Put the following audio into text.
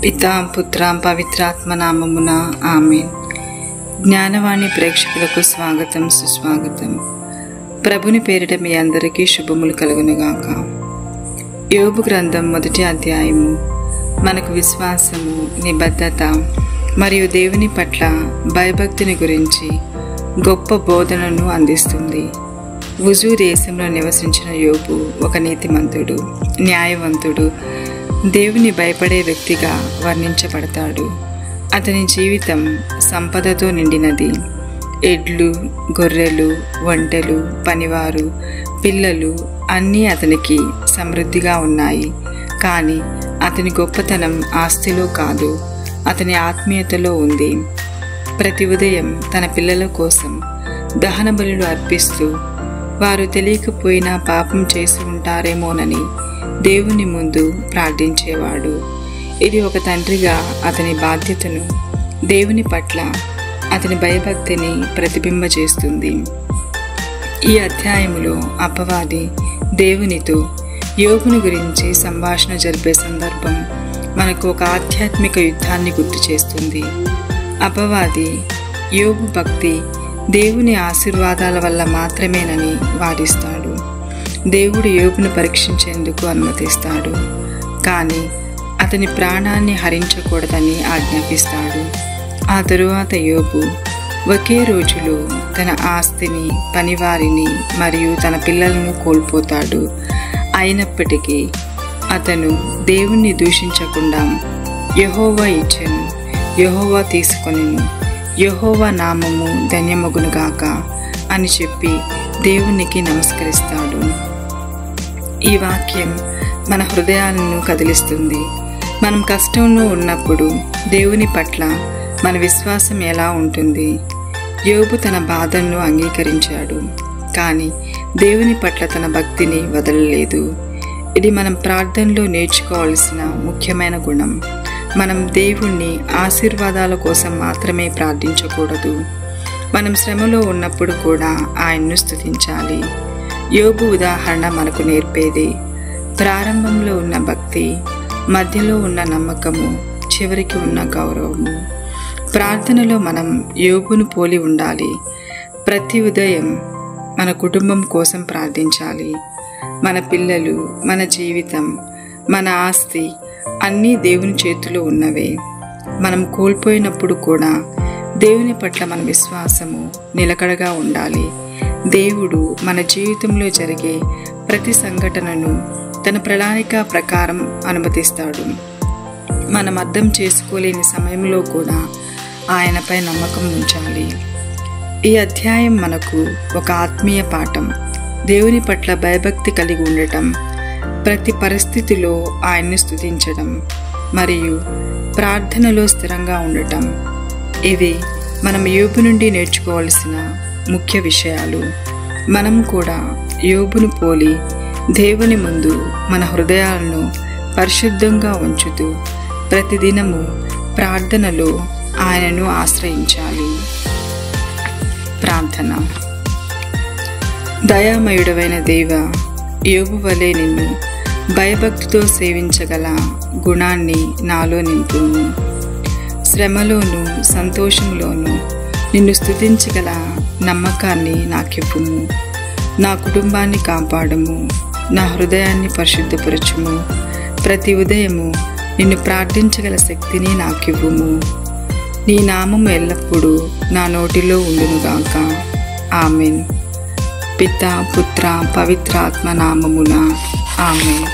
పితా పుత్ర పవిత్రాత్మ నామమున ఆమేన్. జ్ఞానవాణి ప్రేక్షకులకు స్వాగతం, సుస్వాగతం. ప్రభుని పేరిట మీ అందరికీ శుభములు కలుగునుగాక. యోబు గ్రంథం 1వ అధ్యాయము మనకు విశ్వాసము, నిబద్ధత మరియు దేవుని పట్ల భయభక్తిని గురించి గొప్ప బోధనను అందిస్తుంది. ఉజు దేశంలో నివసించిన యోబు ఒక నీతిమంతుడు, న్యాయవంతుడు, దేవుని భయపడే వ్యక్తిగా వర్ణించబడతాడు. అతని జీవితం సంపదతో నిండినది. ఎడ్లు, గొర్రెలు, ఒంటెలు, పనివారు, పిల్లలు అన్నీ అతనికి సమృద్ధిగా ఉన్నాయి. కానీ అతని గొప్పతనం ఆస్తిలో కాదు, అతని ఆత్మీయతలో ఉంది. ప్రతి ఉదయం తన పిల్లల కోసం దహన బలులు అర్పిస్తూ వారు తెలియకపోయినా పాపం చేసి ఉంటారేమోనని దేవుని ముందు ప్రార్థించేవాడు. ఇది ఒక తండ్రిగా అతని బాధ్యతను, దేవుని పట్ల అతని భయభక్తిని ప్రతిబింబచేస్తుంది. ఈ అధ్యాయములో అపవాది దేవునితో యోబుని గురించి సంభాషణ జరిపే సందర్భం మనకు ఒక ఆధ్యాత్మిక యుద్ధాన్ని గుర్తు చేస్తుంది. అపవాది యోబు భక్తి దేవుని ఆశీర్వాదాల వల్ల మాత్రమేనని వాదిస్తాడు. దేవుడు యోబును పరీక్షించేందుకు అనుమతిస్తాడు, కానీ అతని ప్రాణాన్ని హరించకూడదని ఆజ్ఞాపిస్తాడు. ఆ తరువాత యోబు ఒకే రోజులో తన ఆస్తిని, పనివారిని మరియు తన పిల్లలను కోల్పోతాడు. అయినప్పటికీ అతను దేవుణ్ణి దూషించకుండా యెహోవా ఇచ్చెను, యెహోవా తీసుకొనెను, యెహోవా నామము ధన్యమగునుగాక అని చెప్పి దేవునికి నమస్కరిస్తాడు. ఈ వాక్యం మన హృదయాలను కదిలిస్తుంది. మనం కష్టంలో ఉన్నప్పుడు దేవుని పట్ల మన విశ్వాసం ఎలా ఉంటుంది? యోబు తన బాధను అంగీకరించాడు, కానీ దేవుని పట్ల తన భక్తిని వదలలేదు. ఇది మనం ప్రార్థనలో నేర్చుకోవాల్సిన ముఖ్యమైన గుణం. మనం దేవుణ్ణి ఆశీర్వాదాల కోసం మాత్రమే ప్రార్థించకూడదు. మనం శ్రమలో ఉన్నప్పుడు కూడా ఆయన్ను స్తుతించాలి. యోబు ఉదాహరణ మనకు నేర్పేది. ప్రారంభంలో ఉన్న భక్తి, మధ్యలో ఉన్న నమ్మకము, చివరికి ఉన్న గౌరవము. ప్రార్థనలో మనం యోబును పోలి ఉండాలి. ప్రతి ఉదయం మన కుటుంబం కోసం ప్రార్థించాలి. మన పిల్లలు, మన జీవితం, మన ఆస్తి అన్నీ దేవుని చేతిలో ఉన్నవే. మనం కోల్పోయినప్పుడు కూడా దేవుని పట్ల మన విశ్వాసము నిలకడగా ఉండాలి. దేవుడు మన జీవితంలో జరిగే ప్రతి సంఘటనను తన ప్రణాళిక ప్రకారం అనుమతిస్తాడు. మనం అర్థం చేసుకోలేని సమయంలో కూడా ఆయనపై నమ్మకం ఉంచాలి. ఈ అధ్యాయం మనకు ఒక ఆత్మీయ పాఠం. దేవుని పట్ల భయభక్తి కలిగి ఉండటం, ప్రతి పరిస్థితిలో ఆయన్ని స్తుతించడం మరియు ప్రార్థనలో స్థిరంగా ఉండటం, ఇవి మనం యోబు నుండి నేర్చుకోవాల్సిన ముఖ్య విషయాలు. మనం కూడా యోబును పోలి దేవుని ముందు మన హృదయాలను పరిశుద్ధంగా ఉంచుతూ ప్రతిదినము ప్రార్థనలో ఆయనను ఆశ్రయించాలి. ప్రార్థన. దయామయుడవైన దేవ, యోబు వలె నిన్ను భయభక్తితో సేవించగల గుణాన్ని నాలో నింపుము. శ్రమలోను, సంతోషంలోను నిన్ను స్తుతించగల నమ్మకాన్ని నాకివ్వుము. నా కుటుంబాన్ని కాపాడము, నా హృదయాన్ని పరిశుద్ధపరచుము. ప్రతి ఉదయము నిన్ను ప్రార్థించగల శక్తిని నాకివ్వుము. నీ నామము ఎల్లప్పుడూ నా నోటిలో ఉండునుగాక. ఆమెన్. పితా పుత్ర పవిత్రాత్మ నామమున ఆమెన్.